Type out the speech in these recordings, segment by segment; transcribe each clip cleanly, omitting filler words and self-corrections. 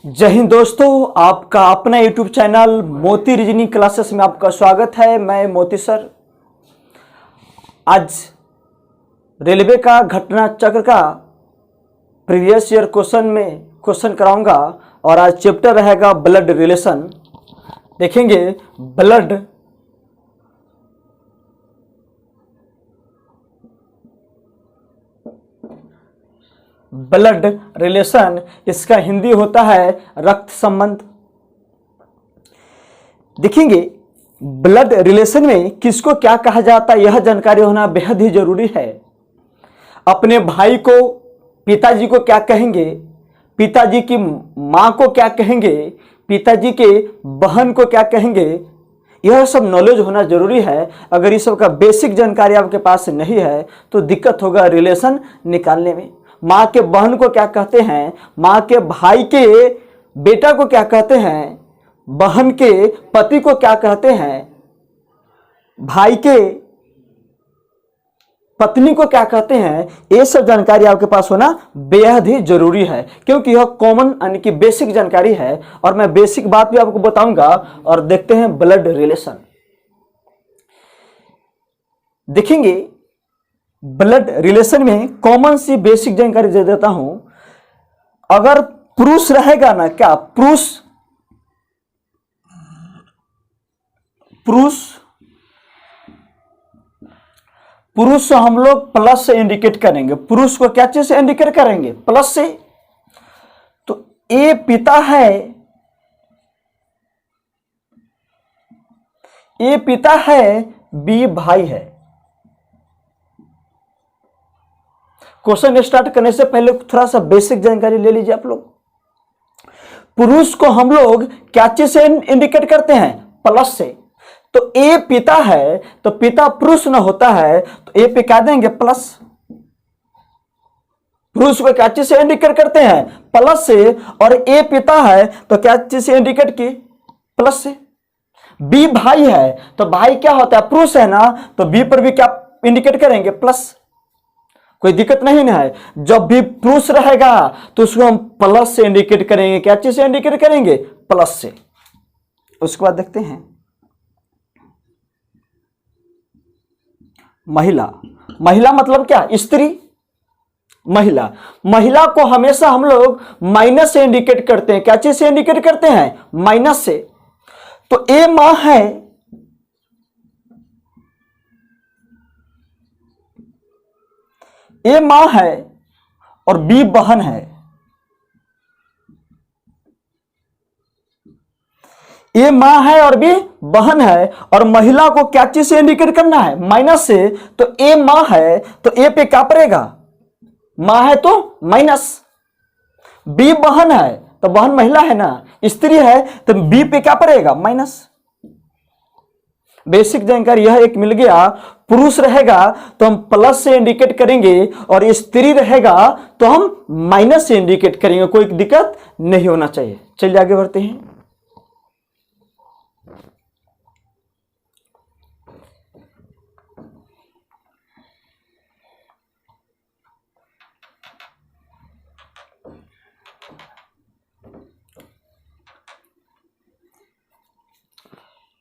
जय हिंद दोस्तों, आपका अपना यूट्यूब चैनल मोती रीजनिंग क्लासेस में आपका स्वागत है। मैं मोती सर। आज रेलवे का घटना चक्र का प्रीवियस ईयर क्वेश्चन कराऊंगा और आज चैप्टर रहेगा ब्लड रिलेशन। देखेंगे ब्लड रिलेशन, इसका हिंदी होता है रक्त संबंध। देखेंगे ब्लड रिलेशन में किसको क्या कहा जाता है, यह जानकारी होना बेहद ही जरूरी है। अपने भाई को पिताजी को क्या कहेंगे, पिताजी की मां को क्या कहेंगे, पिताजी के बहन को क्या कहेंगे, यह सब नॉलेज होना जरूरी है। अगर इस सब का बेसिक जानकारी आपके पास नहीं है तो दिक्कत होगा रिलेशन निकालने में। माँ के बहन को क्या कहते हैं, माँ के भाई के बेटा को क्या कहते हैं, बहन के पति को क्या कहते हैं, भाई के पत्नी को क्या कहते हैं, ये सब जानकारी आपके पास होना बेहद ही जरूरी है, क्योंकि यह कॉमन यानी कि बेसिक जानकारी है। और मैं बेसिक बात भी आपको बताऊंगा। और देखते हैं ब्लड रिलेशन। देखेंगे ब्लड रिलेशन में कॉमन सी बेसिक जानकारी दे देता हूं। अगर पुरुष रहेगा ना, क्या पुरुष हम लोग प्लस से इंडिकेट करेंगे। पुरुष को क्या चीज से इंडिकेट करेंगे, प्लस से। तो ए पिता है, बी भाई है। क्वेश्चन स्टार्ट करने से पहले थोड़ा सा बेसिक जानकारी ले लीजिए आप लोग। पुरुष को हम लोग क्या चीज से इंडिकेट करते हैं, प्लस से। तो ए पिता है तो पिता पुरुष न होता है, तो ए पे क्या देंगे, प्लस। पुरुष को क्या चीज से इंडिकेट करते हैं, प्लस से। और ए पिता है तो क्या चीज से इंडिकेट की, प्लस से। बी भाई है तो भाई क्या होता है, पुरुष है ना, तो बी पर भी क्या इंडिकेट करेंगे, प्लस। कोई दिक्कत नहीं ना है। जब भी पुरुष रहेगा तो उसको हम प्लस से इंडिकेट करेंगे। क्या चीज से इंडिकेट करेंगे, प्लस से। उसके बाद देखते हैं महिला मतलब क्या, स्त्री। महिला को हमेशा हम लोग माइनस से इंडिकेट करते हैं। क्या चीज से इंडिकेट करते हैं, माइनस से। तो ए मां है, ए मां है और बी बहन है। ए मां है और बी बहन है। और महिला को क्या चीज से इंडिकेट करना है, माइनस से। तो ए मां है तो ए पे क्या पड़ेगा, मां है तो माइनस। बी बहन है तो बहन महिला है ना, स्त्री है, तो बी पे क्या पड़ेगा, माइनस। बेसिक जानकारी यह एक मिल गया। पुरुष रहेगा तो हम प्लस से इंडिकेट करेंगे और स्त्री रहेगा तो हम माइनस से इंडिकेट करेंगे। कोई दिक्कत नहीं होना चाहिए। चलिए आगे बढ़ते हैं।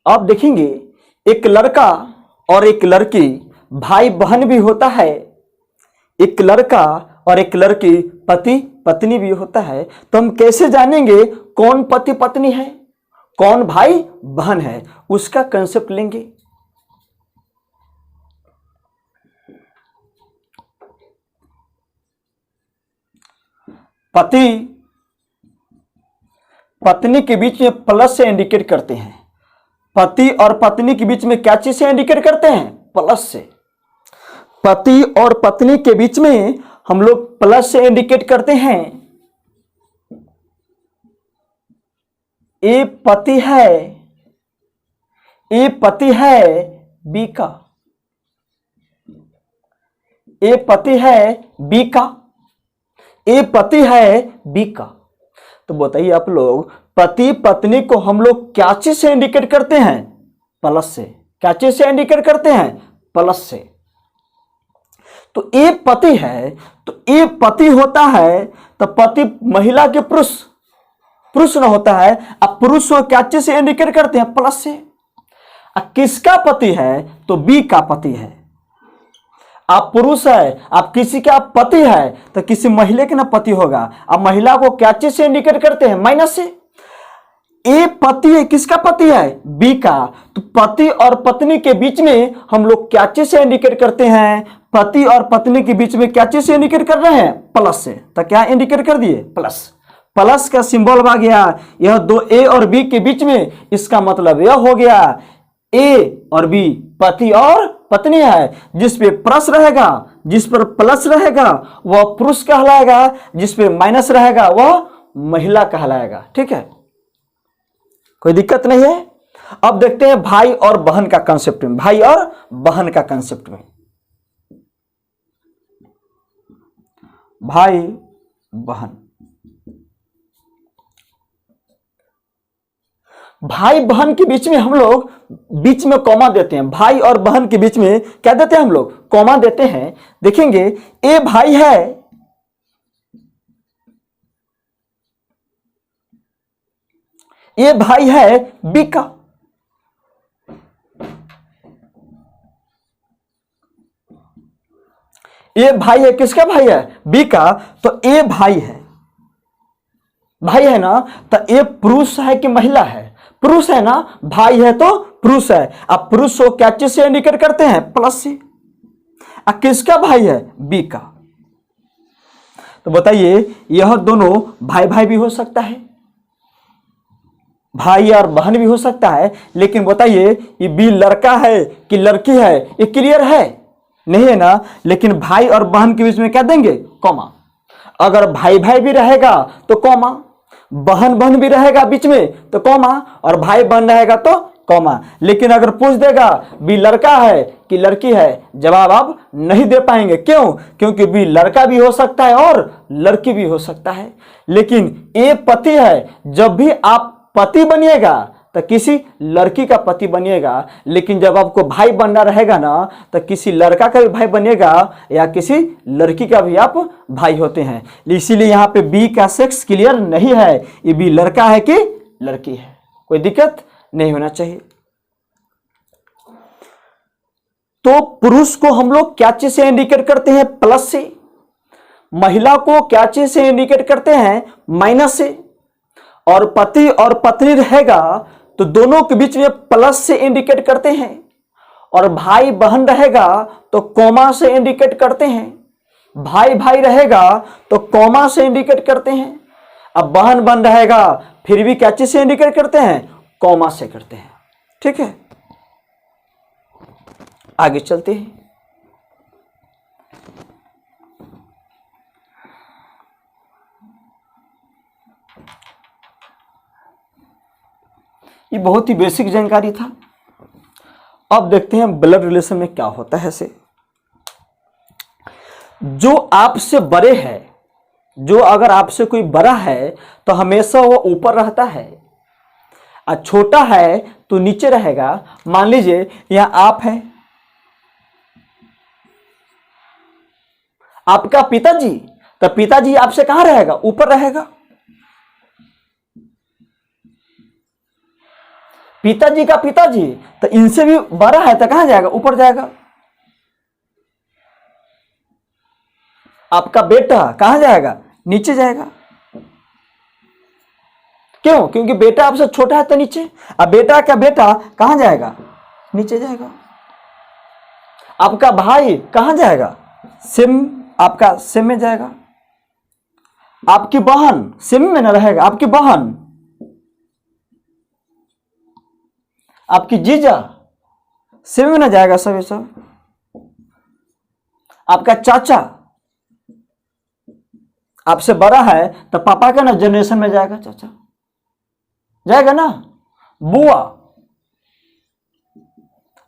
आप देखेंगे एक लड़का और एक लड़की भाई बहन भी होता है। एक लड़का और एक लड़की पति पत्नी भी होता है। तो हम कैसे जानेंगे कौन पति पत्नी है, कौन भाई बहन है, उसका कंसेप्ट लेंगे। पति पत्नी के बीच में प्लस से इंडिकेट करते हैं। पति और पत्नी के बीच में क्या चीज से इंडिकेट करते हैं, प्लस से। पति और पत्नी के बीच में हम लोग प्लस से इंडिकेट करते हैं। ए पति है बी का, ए पति है बी का, ए पति है बी का। तो बताइए आप लोग, पति पत्नी को हम लोग क्या चीज से इंडिकेट करते हैं, प्लस से। क्या चीज से इंडिकेट करते हैं, प्लस से। तो ए पति है तो ए पति होता है तो पति महिला के पुरुष, पुरुष न होता है। अब पुरुष को क्या चीज से इंडिकेट करते हैं? प्लस से। अब किसका पति है? तो बी का पति है। आप पुरुष है, आप किसी का पति है, तो किसी महिला के ना पति होगा। अब महिला को क्या चीज से इंडिकेट करते हैं? माइनस से। ए पति है, किसका पति है? बी का। तो पति और पत्नी के बीच में हम लोग क्या चीज से इंडिकेट करते हैं? पति और पत्नी के बीच में क्या चीज से इंडिकेट कर रहे हैं? प्लस से। तो क्या इंडिकेट कर दिए? प्लस। प्लस का सिंबल आ गया, यह दो ए और बी के बीच में। इसका मतलब यह हो गया ए और बी पति और पत्नी है। जिस पे प्लस रहेगा, जिस पर प्लस रहेगा वह पुरुष कहलाएगा, जिस पे माइनस रहेगा वह महिला कहलाएगा। ठीक है, कोई दिक्कत नहीं है। अब देखते हैं भाई और बहन का कंसेप्ट में। भाई और बहन का कंसेप्ट में, भाई बहन, भाई बहन के बीच में हम लोग बीच में कॉमा देते हैं। भाई और बहन के बीच में क्या देते हैं? हम लोग कॉमा देते हैं। देखेंगे ए भाई है, ए भाई है बी का। ए भाई है, किसका भाई है? बी का। तो ए भाई है, भाई है ना। तो ए पुरुष है कि महिला है? पुरुष है ना। भाई है तो पुरुष है। अब पुरुष को क्या चीज से इंडिकेट करते हैं? प्लस से। अब किसका भाई है? बी का। तो बताइए, यह दोनों भाई भाई भी हो सकता है, भाई और बहन भी हो सकता है। लेकिन बताइए, ये बी लड़का है कि लड़की है? ये क्लियर है? नहीं है ना। लेकिन भाई और बहन के बीच में क्या देंगे? कॉमा। अगर भाई भाई भी रहेगा तो कॉमा, बहन बहन भी रहेगा बीच में तो कॉमा, और भाई बहन रहेगा तो कॉमा। लेकिन अगर पूछ देगा बी लड़का है कि लड़की है, जवाब आप नहीं दे पाएंगे। क्यों? क्योंकि बी लड़का भी हो सकता है और लड़की भी हो सकता है। लेकिन ए पति है, जब भी आप पति बनिएगा तो किसी लड़की का पति बनिएगा। लेकिन जब आपको भाई बनना रहेगा ना, तो किसी लड़का का भी भाई बनिएगा या किसी लड़की का भी आप भाई होते हैं। इसीलिए यहाँ पे बी का सेक्स क्लियर नहीं है, ये बी लड़का है कि लड़की है। कोई दिक्कत नहीं होना चाहिए। तो पुरुष को हम लोग क्या चीज से इंडिकेट करते हैं? प्लस से। महिला को क्या चीज से इंडिकेट करते हैं? माइनस से। और पति और पत्नी रहेगा तो दोनों के बीच में प्लस से इंडिकेट करते हैं। और भाई बहन रहेगा तो कॉमा से इंडिकेट करते हैं। भाई भाई रहेगा तो कॉमा से इंडिकेट करते हैं। अब बहन बहन रहेगा फिर भी क्या चीज से इंडिकेट करते हैं? कॉमा से करते हैं। ठीक है, आगे चलते हैं। ये बहुत ही बेसिक जानकारी था। अब देखते हैं ब्लड रिलेशन में क्या होता है। से जो आपसे बड़े हैं, जो अगर आपसे कोई बड़ा है तो हमेशा वो ऊपर रहता है, और छोटा है तो नीचे रहेगा। मान लीजिए यहां आप हैं, आपका पिताजी, तो पिताजी आपसे कहां रहेगा? ऊपर रहेगा। पिताजी का पिताजी तो इनसे भी बड़ा है तो कहां जाएगा? ऊपर जाएगा। आपका बेटा कहां जाएगा? नीचे जाएगा। क्यों? क्योंकि बेटा आपसे छोटा है तो नीचे। अब बेटा का बेटा कहां जाएगा? नीचे जाएगा। आपका भाई कहां जाएगा? सेम, आपका सेम में जाएगा। आपकी बहन सेम में न रहेगा। आपकी बहन, आपकी जीजा सेम में ना जाएगा। सब सब आपका चाचा आपसे बड़ा है तो पापा का ना जनरेशन में जाएगा, चाचा जाएगा ना। बुआ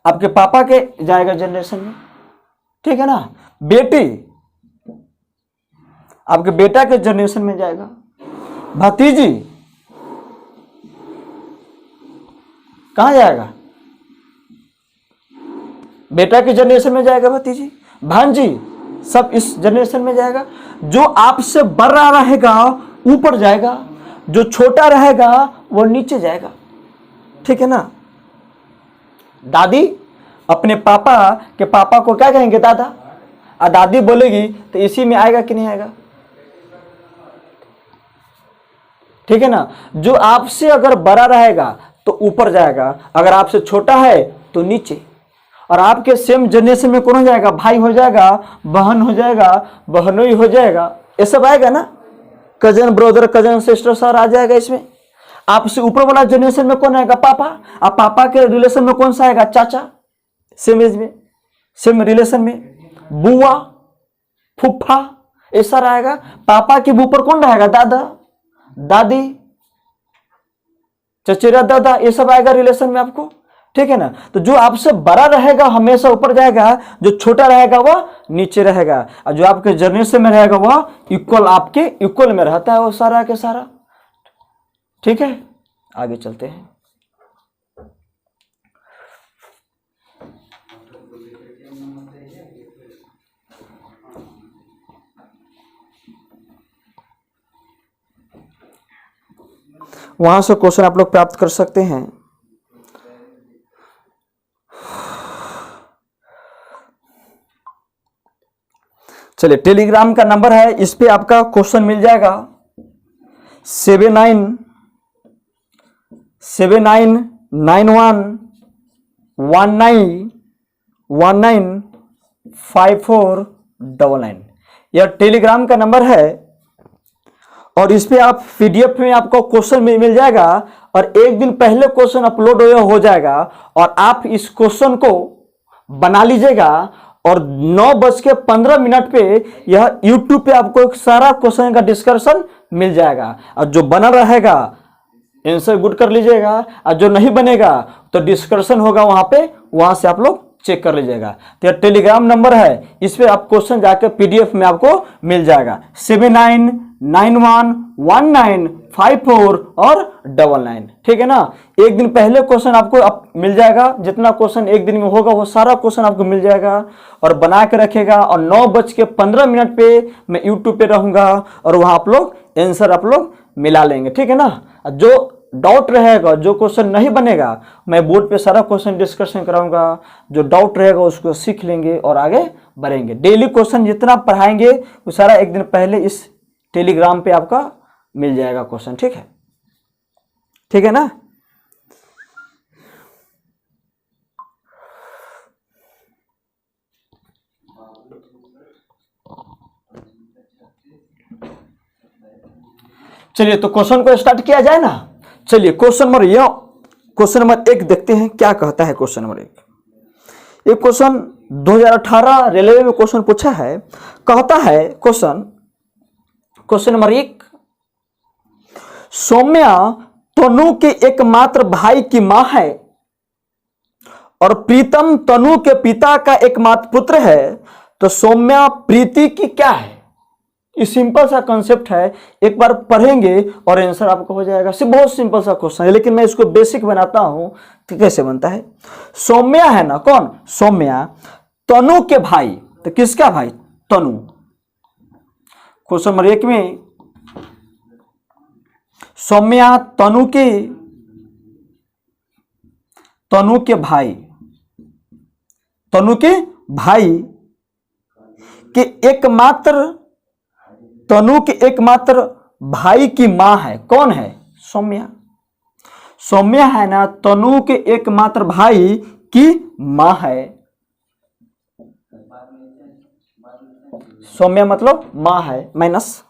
आपके पापा के जाएगा जनरेशन में। ठीक है ना। बेटी आपके बेटा के जनरेशन में जाएगा। भतीजी कहां जाएगा? बेटा के जनरेशन में जाएगा। भतीजी, भांजी सब इस जनरेशन में जाएगा। जो आपसे बड़ा रहेगा ऊपर जाएगा, जो छोटा रहेगा वो नीचे जाएगा, ठीक है ना। दादी अपने पापा के पापा को क्या कहेंगे? दादा। और दादी बोलेगी तो इसी में आएगा कि नहीं आएगा? ठीक है ना। जो आपसे अगर बड़ा रहेगा तो ऊपर जाएगा, अगर आपसे छोटा है तो नीचे। और आपके सेम जनरेशन में कौन हो जाएगा? भाई हो जाएगा, बहन हो जाएगा, बहनोई हो जाएगा, ये सब आएगा ना। Cousin brother, cousin sister sir आ जाएगा इसमें। आपसे ऊपर वाला जनरेशन में कौन आएगा? पापा। और पापा के रिलेशन में कौन सा आएगा? चाचा। सेम एज में, सेम रिलेशन में बुआ, फूफा, ऐसा रहेगा। पापा के ऊपर कौन रहेगा? दादा, दादी, चचेरा दादा, ये सब आएगा रिलेशन में आपको, ठीक है ना। तो जो आपसे बड़ा रहेगा हमेशा ऊपर जाएगा, जो छोटा रहेगा वह नीचे रहेगा, और जो आपके जनरेशन में रहेगा वह इक्वल, आपके इक्वल में रहता है वो सारा के सारा, ठीक है। आगे चलते हैं। वहां से क्वेश्चन आप लोग प्राप्त कर सकते हैं। चलिए, टेलीग्राम का नंबर है, इस पे आपका क्वेश्चन मिल जाएगा 7991195499। यह टेलीग्राम का नंबर है, और इस पे आप पीडीएफ में आपको क्वेश्चन मिल जाएगा, और एक दिन पहले क्वेश्चन अपलोड हो जाएगा, और आप इस क्वेश्चन को बना लीजिएगा, और 9:15 पे यह यूट्यूब पे आपको एक सारा क्वेश्चन का डिस्कशन मिल जाएगा। और जो बना रहेगा आंसर गुड कर लीजिएगा, और जो नहीं बनेगा तो डिस्कशन होगा वहां पे, वहां से आप लोग चेक कर लीजिएगा। तो यह टेलीग्राम नंबर है, इस पे आप क्वेश्चन जाकर पीडीएफ में आपको मिल जाएगा। 79911954 और 99, ठीक है ना। एक दिन पहले क्वेश्चन आपको मिल जाएगा, जितना क्वेश्चन एक दिन में होगा वो सारा क्वेश्चन आपको मिल जाएगा, और बना के रखेगा। और 9:15 पे मैं यूट्यूब पे रहूंगा, और वहां आप लोग आंसर आप लोग मिला लेंगे, ठीक है ना। जो डाउट रहेगा, जो क्वेश्चन नहीं बनेगा, मैं बोर्ड पे सारा क्वेश्चन डिस्कशन कराऊंगा। जो डाउट रहेगा उसको सीख लेंगे और आगे बढ़ेंगे। डेली क्वेश्चन जितना पढ़ाएंगे वो सारा एक दिन पहले इस टेलीग्राम पे आपका मिल जाएगा क्वेश्चन, ठीक है, ठीक है ना। चलिए, तो क्वेश्चन को स्टार्ट किया जाए ना। चलिए, क्वेश्चन नंबर 1 देखते हैं क्या कहता है। क्वेश्चन नंबर 1, एक क्वेश्चन 2018 रेलवे में क्वेश्चन पूछा है। कहता है क्वेश्चन नंबर 1, सौम्या तनु के एकमात्र भाई की मां है, और प्रीतम तनु के पिता का एकमात्र पुत्र है, तो सौम्या प्रीति की क्या है? ये सिंपल सा कॉन्सेप्ट है, एक बार पढ़ेंगे और आंसर आपको हो जाएगा। बहुत सिंपल सा क्वेश्चन है, लेकिन मैं इसको बेसिक बनाता हूं कि कैसे बनता है। सौम्या है ना, कौन? सौम्या तनु के भाई, तो किसका भाई? तनु। क्वेश्चन नंबर 1 में सौम्या तनु के भाई के एकमात्र, तनु के एकमात्र भाई की मां है। कौन है? सौम्या। सौम्या है ना, तनु के एकमात्र भाई की मां है। सौम्या मतलब मां है, माइनस।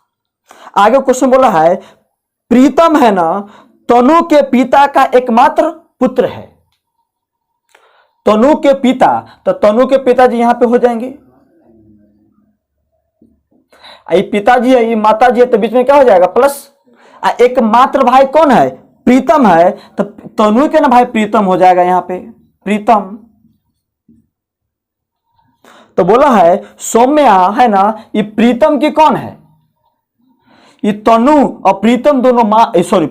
आगे क्वेश्चन बोला है, प्रीतम है ना, तनु के पिता का एकमात्र पुत्र है। तनु के पिता, तो तनु के पिताजी यहां पे हो जाएंगे। ये पिताजी है, ये माताजी है, तो बीच में क्या हो जाएगा? प्लस। एकमात्र भाई कौन है? प्रीतम है, तो तनु के ना भाई प्रीतम हो जाएगा यहां पे, प्रीतम। तो बोला है सौम्या है ना, ये प्रीतम की कौन है? ये तनु और प्रीतम दोनों मां, सॉरी,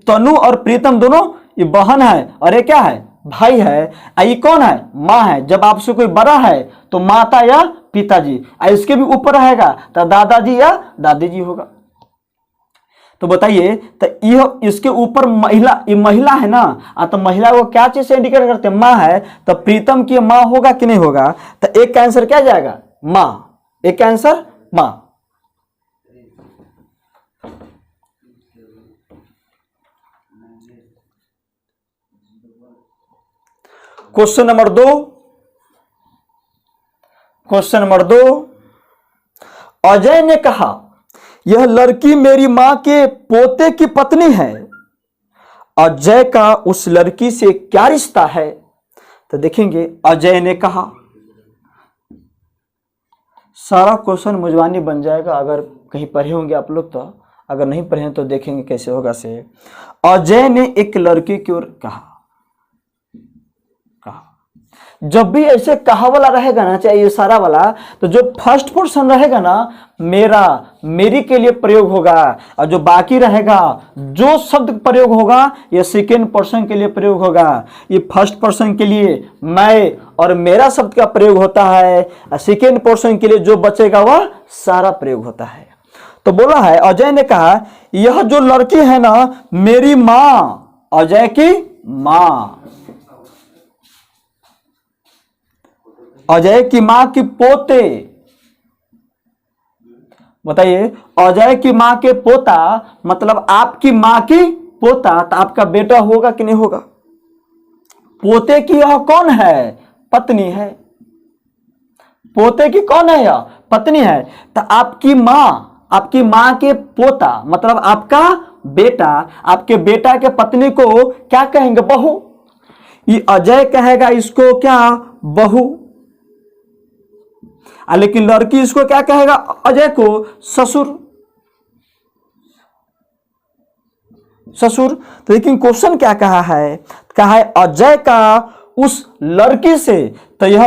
तनु और प्रीतम दोनों ये बहन है, और ये क्या है? भाई है। ये कौन है? मां है। जब आपसे कोई बड़ा है तो माता या पिताजी, इसके भी ऊपर रहेगा तो दादाजी या दादी जी होगा। तो बताइए, तो यह इसके ऊपर महिला, ये महिला है ना, तो महिला को क्या चीज से इंडिकेट करते हैं? माँ है, तो प्रीतम की माँ होगा कि नहीं होगा? तो एक का आंसर क्या जाएगा? माँ। एक का आंसर माँ। Question number 2, question number 2, Ajay ने कहा यह लड़की मेरी मां के पोते की पत्नी है। अजय का उस लड़की से क्या रिश्ता है? तो देखेंगे, अजय ने कहा, सारा क्वेश्चन मुजवानी बन जाएगा अगर कहीं पढ़े होंगे आप लोग, तो अगर नहीं पढ़े हैं तो देखेंगे कैसे होगा से। अजय ने एक लड़की की ओर कहा। जब भी ऐसे कहा वाला रहेगा ना, चाहे ये सारा वाला, तो जो फर्स्ट पर्सन रहेगा ना, मेरा, मेरी के लिए प्रयोग होगा, और जो बाकी रहेगा, जो शब्द प्रयोग होगा, ये सेकेंड पर्सन के लिए प्रयोग होगा। ये फर्स्ट पर्सन के लिए मैं और मेरा शब्द का प्रयोग होता है, और सेकेंड पर्सन के लिए जो बचेगा वह सारा प्रयोग होता है। तो बोला है, अजय ने कहा यह जो लड़की है ना मेरी माँ, अजय की माँ, अजय की मां की पोते। बताइए, अजय की मां के पोता मतलब आपकी मां की पोता, तो आपका बेटा होगा कि नहीं होगा? पोते की यह कौन है? पत्नी है। पोते की कौन है? यह पत्नी है। तो आपकी मां के पोता मतलब आपका बेटा, आपके बेटा के पत्नी को क्या कहेंगे? बहू। ये अजय कहेगा इसको क्या? बहू। लेकिन लड़की इसको क्या कहेगा? अजय को ससुर। ससुर। तो लेकिन क्वेश्चन क्या कहा है? कहा है अजय का उस लड़की से, तो यह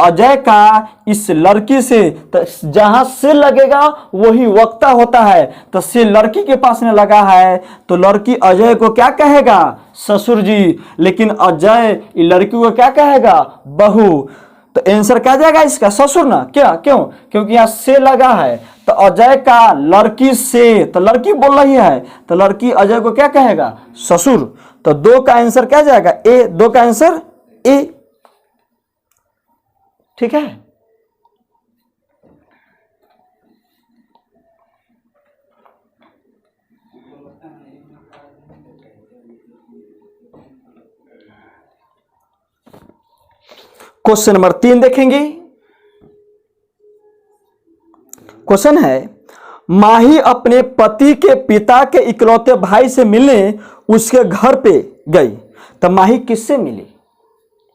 अजय का इस लड़की से, तो जहां से लगेगा वही वक्ता होता है, तो से लड़की के पास में लगा है, तो लड़की अजय को क्या कहेगा? ससुर जी। लेकिन अजय लड़की को क्या कहेगा? बहू। तो आंसर क्या जाएगा इसका? ससुर ना। क्या? क्यों? क्योंकि यहां से लगा है, तो अजय का लड़की से, तो लड़की बोल रही है, तो लड़की अजय को क्या कहेगा? ससुर। तो 2 का आंसर क्या जाएगा? ए। 2 का आंसर ए। ठीक है। क्वेश्चन नंबर 3 देखेंगे। क्वेश्चन है, माही अपने पति के पिता के इकलौते भाई से मिलने उसके घर पे गई। तो माही किससे मिली?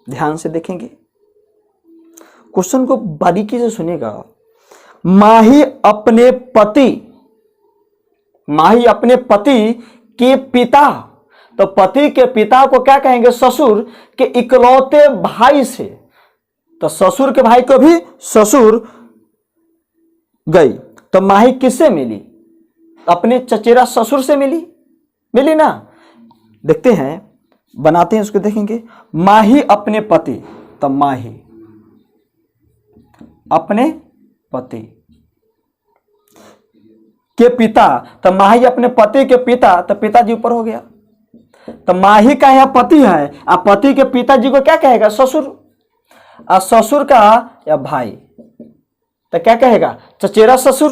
ध्यान से देखेंगे, क्वेश्चन को बारीकी से सुनिएगा। माही अपने पति के पिता, तो पति के पिता को क्या कहेंगे? ससुर के इकलौते भाई से, तो ससुर के भाई को भी ससुर गई। तो माही किससे मिली? अपने चचेरा ससुर से मिली ना। देखते हैं, बनाते हैं उसको, देखेंगे। माही अपने पति, तो माही अपने पति के पिता, तो माही अपने पति के पिता, तो पिताजी ऊपर हो गया। तो माही का यह पति है, अब पति के पिताजी को क्या कहेगा? ससुर। और ससुर का या भाई, तो क्या कहेगा? चचेरा ससुर।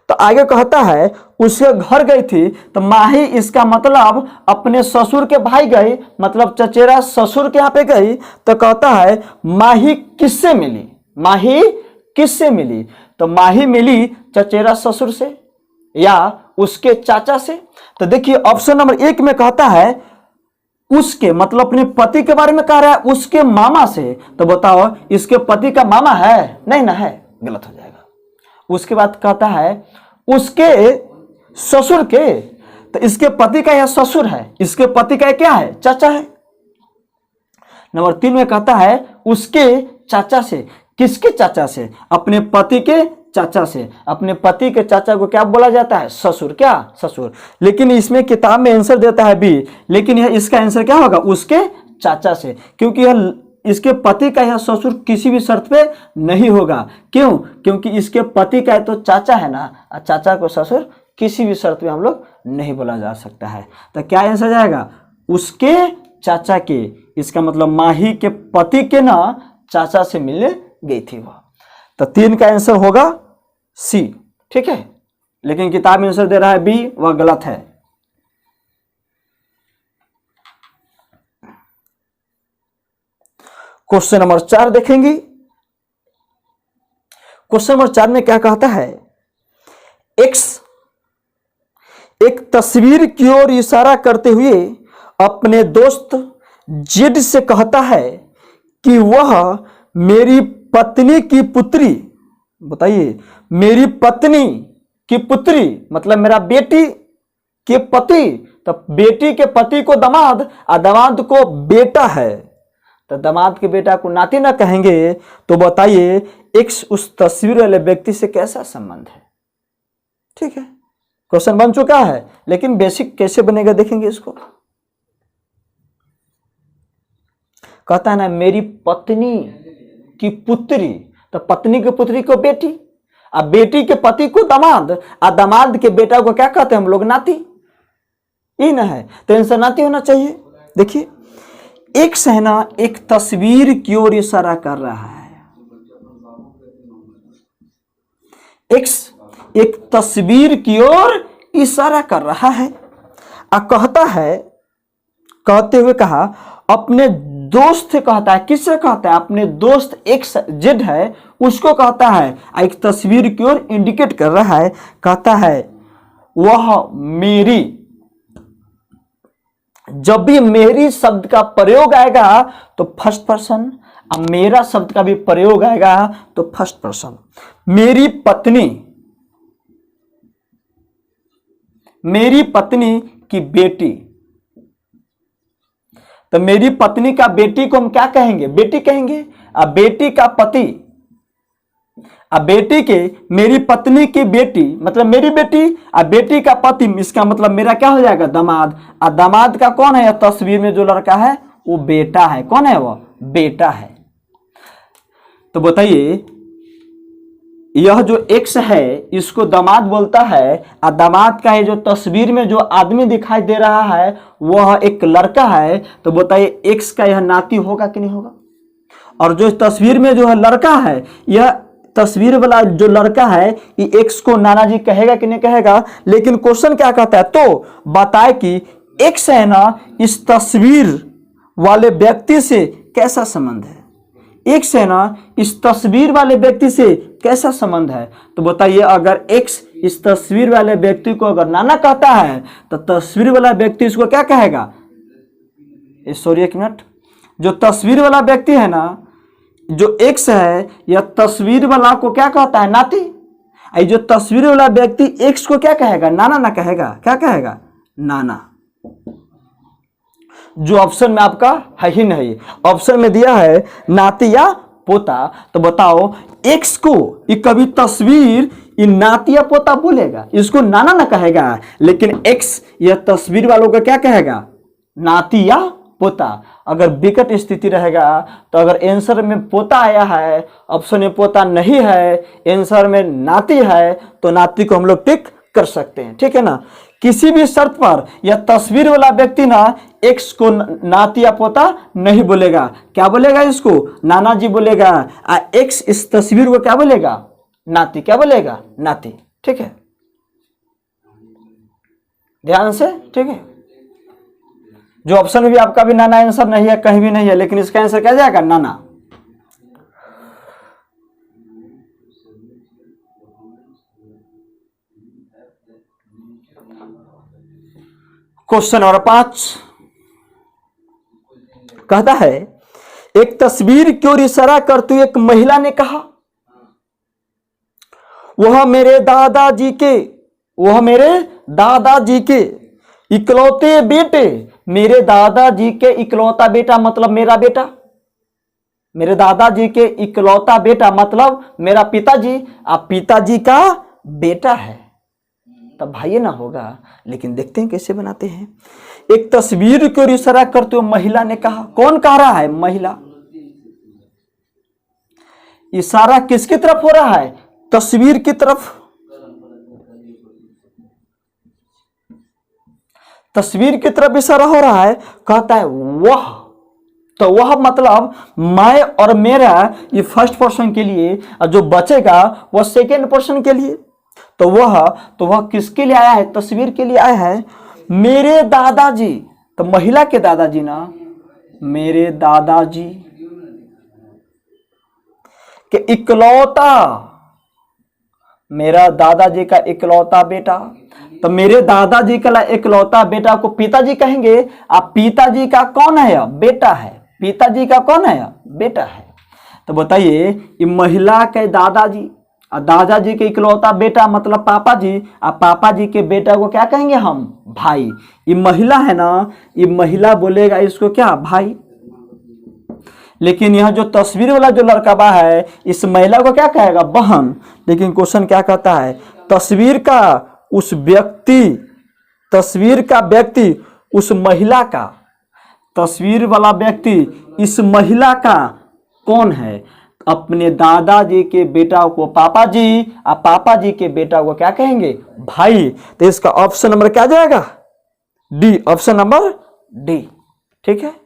तो आगे कहता है उसके घर गई थी, तो माही इसका मतलब अपने ससुर के भाई गई, मतलब चचेरा ससुर के यहां पे गई। तो कहता है माही किससे मिली? माही किससे मिली? तो माही मिली चचेरा ससुर से या उसके चाचा से। तो देखिए ऑप्शन नंबर 1 में कहता है उसके, मतलब अपने पति के बारे में कह रहा है, उसके मामा से। तो बताओ इसके पति का मामा है? नहीं ना, है, गलत हो जाएगा। उसके बाद कहता है उसके ससुर के, तो इसके पति का यह ससुर है, इसके पति का क्या है? चाचा है। नंबर 3 में कहता है उसके चाचा से। किसके चाचा से? अपने पति के चाचा से। अपने पति के चाचा को क्या बोला जाता है? ससुर। क्या? ससुर। लेकिन इसमें किताब में आंसर देता है बी, लेकिन यह इसका आंसर क्या होगा? उसके चाचा से, क्योंकि यह इसके पति का यह ससुर किसी भी शर्त पे नहीं होगा। क्यों? क्योंकि इसके पति का तो चाचा है ना, चाचा को ससुर किसी भी शर्त में हम लोग नहीं बोला जा सकता है। तो क्या आंसर जाएगा? उसके चाचा के, इसका मतलब माही के पति के ना चाचा से मिलने गई थी वह। तो 3 का आंसर होगा सी, ठीक है। लेकिन किताब में आंसर दे रहा है बी, वह गलत है। क्वेश्चन नंबर 4 देखेंगे। क्वेश्चन नंबर 4 में क्या कहता है? एक्स एक तस्वीर की ओर इशारा करते हुए अपने दोस्त जेड से कहता है कि वह मेरी पत्नी की पुत्री, बताइए, मेरी पत्नी की पुत्री मतलब मेरा बेटी के पति, तो बेटी के पति को दामाद और दामाद को बेटा है, तो दामाद के बेटा को नाती ना कहेंगे। तो बताइए एक्स उस तस्वीर वाले व्यक्ति से कैसा संबंध है? ठीक है, क्वेश्चन बन चुका है, लेकिन बेसिक कैसे बनेगा देखेंगे इसको। कहता है ना मेरी पत्नी की पुत्री, तो पत्नी की पुत्री को बेटी, और बेटी के पति को दामाद, और दामाद के बेटा को क्या कहते हैं हम लोग? नाती। ये ना है, तो आंसर नाती होना चाहिए। देखिए एक्स है ना एक तस्वीर की ओर इशारा कर रहा है। एक्स एक तस्वीर की ओर इशारा कर रहा है और कहता है, कहते हुए कहा अपने दोस्त से कहता है, किससे कहता है? अपने दोस्त एक्स जेड है उसको कहता है, एक तस्वीर की ओर इंडिकेट कर रहा है, कहता है वह मेरी, जब भी मेरी शब्द का प्रयोग आएगा तो फर्स्ट पर्सन, अब मेरा शब्द का भी प्रयोग आएगा तो फर्स्ट पर्सन। मेरी पत्नी, मेरी पत्नी की बेटी, तो मेरी पत्नी का बेटी को हम क्या कहेंगे? बेटी कहेंगे। अब बेटी का पति, अब बेटी के, मेरी पत्नी की बेटी मतलब मेरी बेटी, अब बेटी का पति, इसका मतलब मेरा क्या हो जाएगा? दामाद। और दामाद का कौन है? तस्वीर में जो लड़का है वो बेटा है। कौन है वो? बेटा है। तो बताइए यह जो एक्स है इसको दामाद बोलता है, और दामाद का ये जो तस्वीर में जो आदमी दिखाई दे रहा है वह एक लड़का है। तो बताइए एक्स का यह नाती होगा कि नहीं होगा? और जो तस्वीर में जो है लड़का है, यह तस्वीर वाला जो लड़का है ये एक्स को नाना जी कहेगा कि नहीं कहेगा? लेकिन क्वेश्चन क्या कहता है? तो बताए कि एक्स है ना इस तस्वीर वाले व्यक्ति से कैसा संबंध है? एक्स है ना इस तस्वीर वाले व्यक्ति से कैसा संबंध है? तो बताइए अगर एक्स इस तस्वीर वाले व्यक्ति को अगर नाना कहता है तो तस्वीर वाला व्यक्ति इसको क्या कहेगा? सॉरी एक मिनट, जो तस्वीर वाला व्यक्ति है ना, जो एक्स है, यह तस्वीर वाला को क्या कहता है? नाती। जो तस्वीर वाला व्यक्ति एक्स को क्या कहेगा? नाना ना कहेगा। क्या कहेगा? नाना। जो ऑप्शन में आपका है ही नहीं, ऑप्शन में दिया है नाती या पोता। तो बताओ एक्स को ये कभी तस्वीर ये नाती या पोता बोलेगा? इसको नाना ना कहेगा, लेकिन एक्स यह तस्वीर वालों को क्या कहेगा? नाती या पोता। अगर विकट स्थिति रहेगा तो अगर आंसर में पोता आया है, ऑप्शन में पोता नहीं है, आंसर में नाती है, तो नाती को हम लोग टिक कर सकते हैं। ठीक है ना? किसी भी शर्त पर यह तस्वीर वाला व्यक्ति ना एक्स को नाती या पोता नहीं बोलेगा। क्या बोलेगा? इसको नाना जी बोलेगा। एक्स इस तस्वीर को क्या बोलेगा? नाती। क्या बोलेगा? नाती। ठीक है, ध्यान से। ठीक है, जो ऑप्शन में भी आपका भी नाना आंसर नहीं है, कहीं भी नहीं है, लेकिन इसका आंसर क्या जाएगा? नाना। क्वेश्चन नंबर 5 कहता है एक तस्वीर की ओर इशारा करते हुए एक महिला ने कहा वह मेरे दादाजी के इकलौते बेटे, मेरे दादाजी के इकलौता बेटा मतलब मेरा बेटा, मेरे दादाजी के इकलौता बेटा मतलब मेरा पिताजी, आप पिताजी का बेटा है, तब भाई ना होगा। लेकिन देखते हैं कैसे बनाते हैं। एक तस्वीर की ओर इशारा करते हुए महिला ने कहा। कौन कह रहा है? महिला। इशारा किसकी तरफ हो रहा है? तस्वीर की तरफ। तस्वीर की तरफ इशारा हो रहा है, कहता है वह। तो वह मतलब मैं और मेरा, ये फर्स्ट पर्सन के लिए, और जो बचेगा वह सेकेंड पर्सन के लिए। तो वह किसके लिए आया है? तस्वीर के लिए आया है। मेरे दादाजी, तो महिला के दादाजी ना, मेरे दादाजी के इकलौता, मेरा दादाजी का इकलौता बेटा। तो मेरे दादाजी का इकलौता बेटा को पिताजी कहेंगे। अब पिताजी का कौन है? बेटा है। पिताजी का कौन है? बेटा है। तो बताइए, ये महिला के दादाजी और दादाजी के इकलौता बेटा मतलब पापा जी, और पापा जी के बेटा को क्या कहेंगे हम? भाई। ये महिला है ना, ये महिला बोलेगा इसको क्या? भाई। लेकिन यह जो तस्वीर वाला जो लड़का है, इस महिला को क्या कहेगा? बहन। लेकिन क्वेश्चन क्या कहता है? तस्वीर का व्यक्ति उस महिला का, तस्वीर वाला व्यक्ति इस महिला का कौन है? अपने दादाजी के बेटा को पापा जी, और पापा जी के बेटा को क्या कहेंगे? भाई। तो इसका ऑप्शन नंबर क्या जाएगा? डी। Option number D. ठीक है।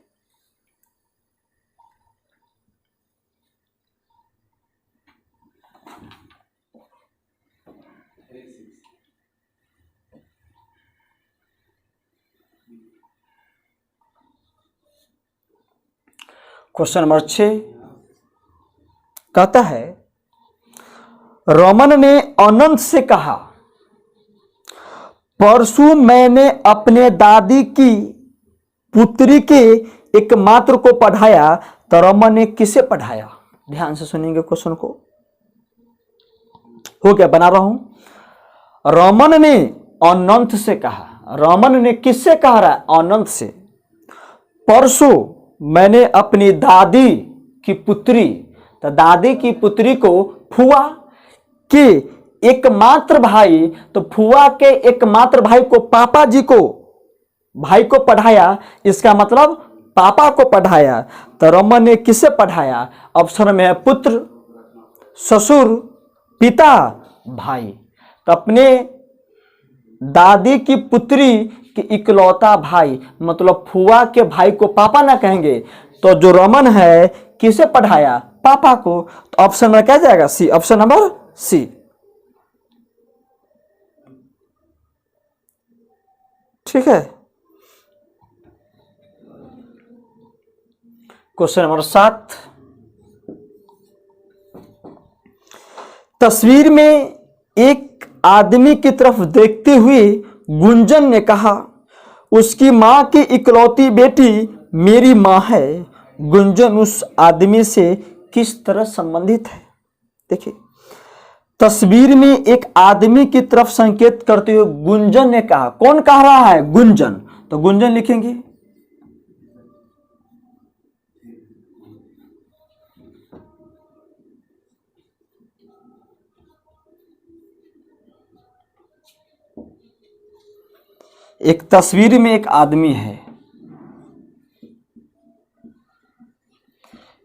क्वेश्चन नंबर 6 कहता है, रमन ने अनंत से कहा, परसों मैंने अपने दादी की पुत्री के एकमात्र को पढ़ाया। तो रमन ने किसे पढ़ाया? ध्यान से सुनेंगे क्वेश्चन को। हो गया, बना रहा हूं। रमन ने अनंत से कहा। रमन ने किससे कहा रहा है? अनंत से। परसों मैंने अपनी दादी की पुत्री, तो दादी की पुत्री को फुआ के एकमात्र भाई, तो फुआ के एकमात्र भाई को पापा जी को, भाई को पढ़ाया। इसका मतलब पापा को पढ़ाया। तो रमन ने किसे पढ़ाया? ऑप्शन में है पुत्र, ससुर, पिता, भाई। तो अपने दादी की पुत्री कि इकलौता भाई, मतलब फुआ के भाई को पापा ना कहेंगे। तो जो रमन है किसे पढ़ाया? पापा को। तो ऑप्शन में क्या जाएगा? सी। Option number C. ठीक है। क्वेश्चन नंबर 7, तस्वीर में एक आदमी की तरफ देखते हुए गुंजन ने कहा, उसकी मां की इकलौती बेटी मेरी मां है। गुंजन उस आदमी से किस तरह संबंधित है? देखिए, तस्वीर में एक आदमी की तरफ संकेत करते हुए गुंजन ने कहा। कौन कह रहा है? गुंजन। तो गुंजन लिखेंगे। एक तस्वीर में एक आदमी है,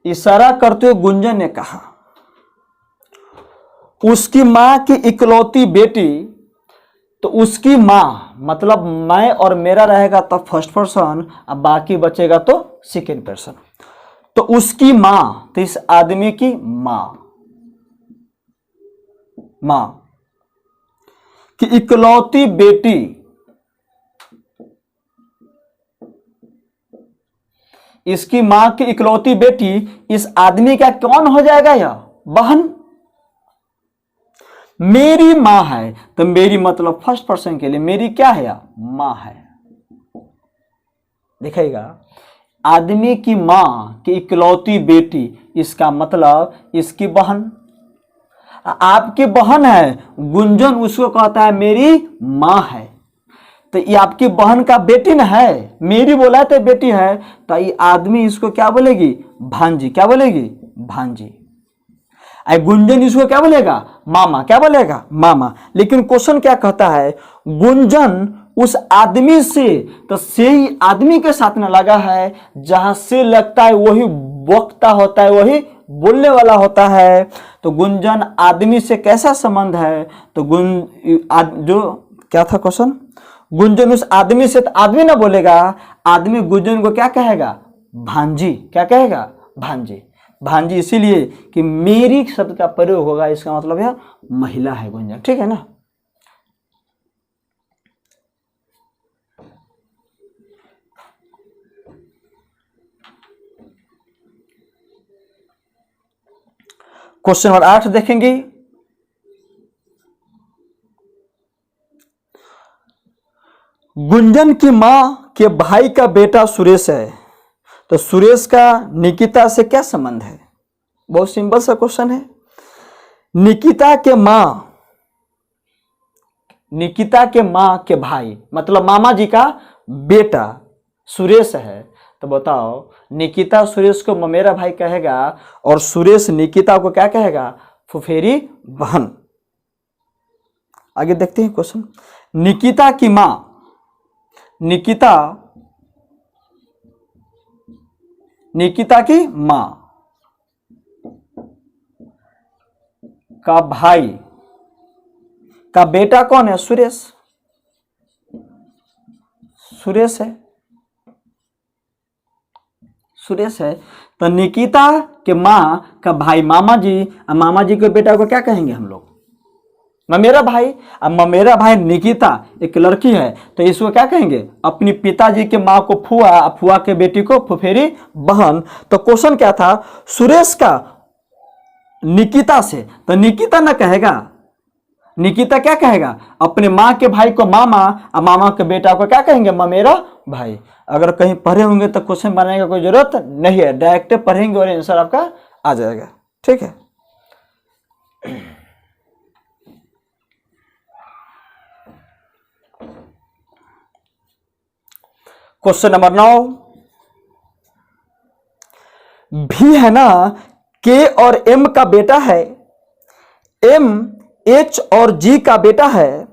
इशारा करते हुए गुंजन ने कहा, उसकी मां की इकलौती बेटी। तो उसकी मां मतलब मैं और मेरा रहेगा तो फर्स्ट पर्सन, अब बाकी बचेगा तो सेकेंड पर्सन। तो उसकी मां, तो इस आदमी की मां की इकलौती बेटी, इसकी मां की इकलौती बेटी इस आदमी का कौन हो जाएगा? यह बहन। मेरी मां है, तो मेरी मतलब फर्स्ट पर्सन के लिए मेरी क्या है? यह मां है। दिखेगा, आदमी की मां की इकलौती बेटी, इसका मतलब इसकी बहन। आपकी बहन है, गुंजन उसको कहता है मेरी मां है। तो ये आपकी बहन का बेटी ना है, मेरी बोला तो बेटी है। तो ये आदमी इसको क्या बोलेगी? भांजी। क्या बोलेगी? भांजी। गुंजन इसको क्या बोलेगा? मामा। क्या बोलेगा? मामा। लेकिन क्वेश्चन क्या कहता है? गुंजन उस आदमी से, तो से ही आदमी के साथ में लगा है। जहां से लगता है वही वक्ता होता है, वही बोलने वाला होता है। तो गुंजन आदमी से कैसा संबंध है? तो जो क्या था क्वेश्चन? गुंजन उस आदमी से, तो आदमी ना बोलेगा, आदमी गुंजन को क्या कहेगा? भांजी। क्या कहेगा? भांजी। भांजी इसीलिए कि मेरी शब्द का प्रयोग होगा, इसका मतलब है महिला है गुंजन। ठीक है ना। क्वेश्चन नंबर 8 देखेंगे। गुंजन की मां के भाई का बेटा सुरेश है, तो सुरेश का निकिता से क्या संबंध है? बहुत सिंपल सा क्वेश्चन है। निकिता के मां के भाई मतलब मामा जी का बेटा सुरेश है, तो बताओ निकिता सुरेश को ममेरा भाई कहेगा और सुरेश निकिता को क्या कहेगा? फुफेरी बहन। आगे देखते हैं क्वेश्चन। निकिता की मां, निकिता की मां का भाई का बेटा कौन है? सुरेश। सुरेश है, सुरेश है। तो निकिता के मां का भाई मामा जी, और मामा जी के बेटा को क्या कहेंगे हम लोग? ममेरा भाई। अब ममेरा भाई निकिता एक लड़की है, तो इसको क्या कहेंगे? अपनी पिताजी के मां को फुआ, फुआ के बेटी को फुफेरी बहन। तो क्वेश्चन क्या था? सुरेश का निकिता से, तो निकिता ना कहेगा, निकिता क्या कहेगा? अपने मां के भाई को मामा, और मामा के बेटा को क्या कहेंगे? ममेरा भाई। अगर कहीं पढ़े होंगे तो क्वेश्चन बनाने की कोई जरूरत नहीं है, डायरेक्ट पढ़ेंगे और आंसर आपका आ जाएगा। ठीक है। क्वेश्चन नंबर 9 भी है ना, के और एम का बेटा है, एम एच और जी का बेटा है,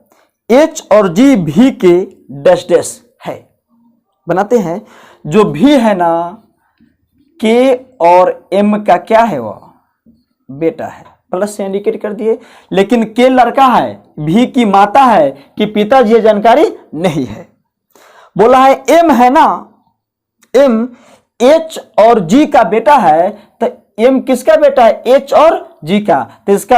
एच और जी भी के डैश डैश है। बनाते हैं। जो भी है ना, के और एम का क्या है? वो बेटा है, प्लस से इंडिकेट कर दिए। लेकिन के लड़का है, भी की माता है कि पिताजी, ये जानकारी नहीं है। बोला है एम है ना, एम एच और जी का बेटा है, तो एम किसका बेटा है? एच और जी का। तो इसका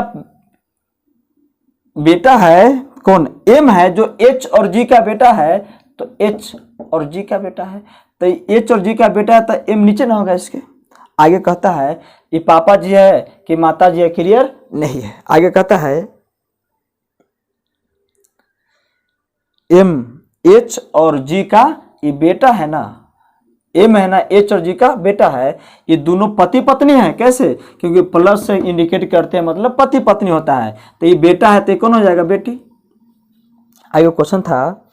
बेटा है कौन? एम है, जो एच और जी का बेटा है, तो एच और जी का बेटा है। तो एच और जी का बेटा है, तो एम नीचे ना होगा इसके। आगे कहता है ये पापा जी है कि माता जी है? क्लियर नहीं है। आगे कहता है एम एच और जी का ये बेटा है ना, एम है ना, एच और जी का बेटा है। ये दोनों पति पत्नी है। कैसे? क्योंकि प्लस से इंडिकेट करते हैं, मतलब पति पत्नी होता है। तो ये बेटा है, तो कौन हो जाएगा? बेटी। आगे क्वेश्चन था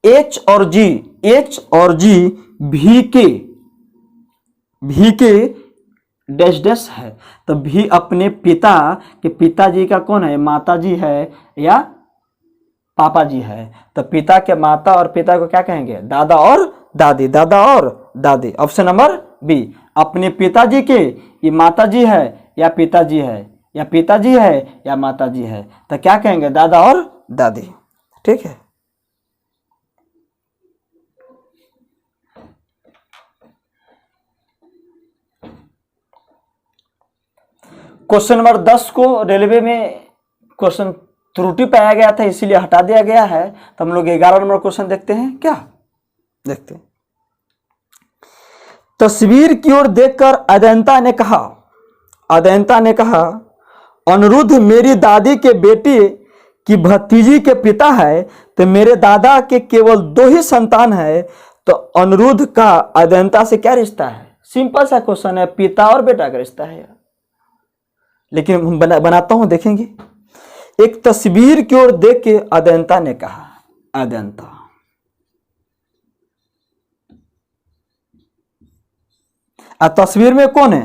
एच और जी भी के डैश डैश है, तो भी अपने पिता के पिताजी का कौन है? माता जी है या पापा जी है। तो पिता के माता और पिता को क्या कहेंगे? दादा और दादी। दादा और दादी। Option number B. अपने पिताजी के ये माता जी है या पिताजी है, या पिताजी है या माता जी है, तो क्या कहेंगे? दादा और दादी। ठीक है। क्वेश्चन नंबर 10 को रेलवे में क्वेश्चन त्रुटि पाया गया था, इसीलिए हटा दिया गया है। तो हम लोग 11 नंबर क्वेश्चन देखते हैं। क्या देखते हैं? तस्वीर की ओर देखकर अदंता ने कहा अनिरुद्ध मेरी दादी के बेटी की भतीजी के पिता है, तो मेरे दादा के केवल 2 ही संतान है, तो अनिरुद्ध का अदंता से क्या रिश्ता है? सिंपल सा क्वेश्चन है, पिता और बेटा का रिश्ता है यार। लेकिन हम बनाता हूं, देखेंगे। एक तस्वीर की ओर देख के अदंता ने कहा, अदंता तस्वीर में कौन है?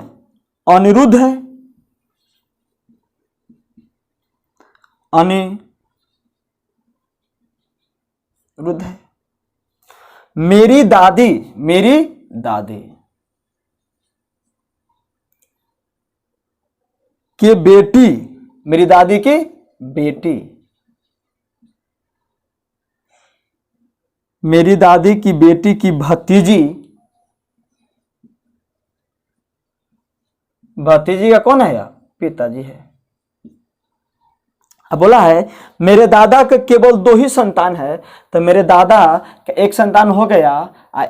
अनिरुद्ध है, अनिरुद्ध है। मेरी दादी की बेटी, मेरी दादी की बेटी मेरी दादी की बेटी की भतीजी, भतीजी का कौन है यार? पिताजी है। अब बोला है मेरे दादा के केवल 2 ही संतान है, तो मेरे दादा का एक संतान हो गया,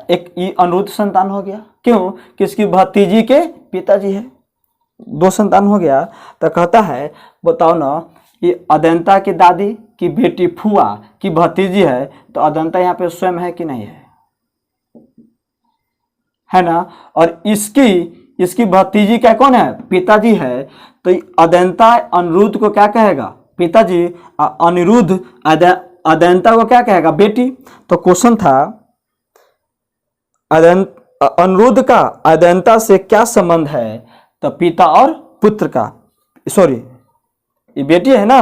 एक अनिरुद्ध संतान हो गया। क्यों? किसकी? भतीजी के पिताजी है, 2 संतान हो गया। तो कहता है बताओ ना, ये अदंता की दादी की बेटी फुआ की भतीजी है, तो अदंता यहाँ पे स्वयं है कि नहीं है ना? और इसकी भतीजी क्या कौन है? पिताजी है। तो अदंता अनिरुद्ध को क्या कहेगा? पिताजी। अनिरुद्ध अदंता को क्या कहेगा? बेटी। तो क्वेश्चन था अनिरुद्ध का अदंता से क्या संबंध है? तो पिता और पुत्र का, सॉरी ये बेटी है ना,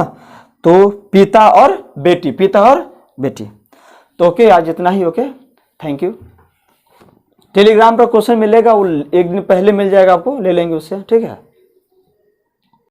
तो पिता और बेटी, पिता और बेटी। तो ओके, आज इतना ही। Okay, thank you. टेलीग्राम पर क्वेश्चन मिलेगा, वो एक दिन पहले मिल जाएगा, आपको ले लेंगे उससे, ठीक है।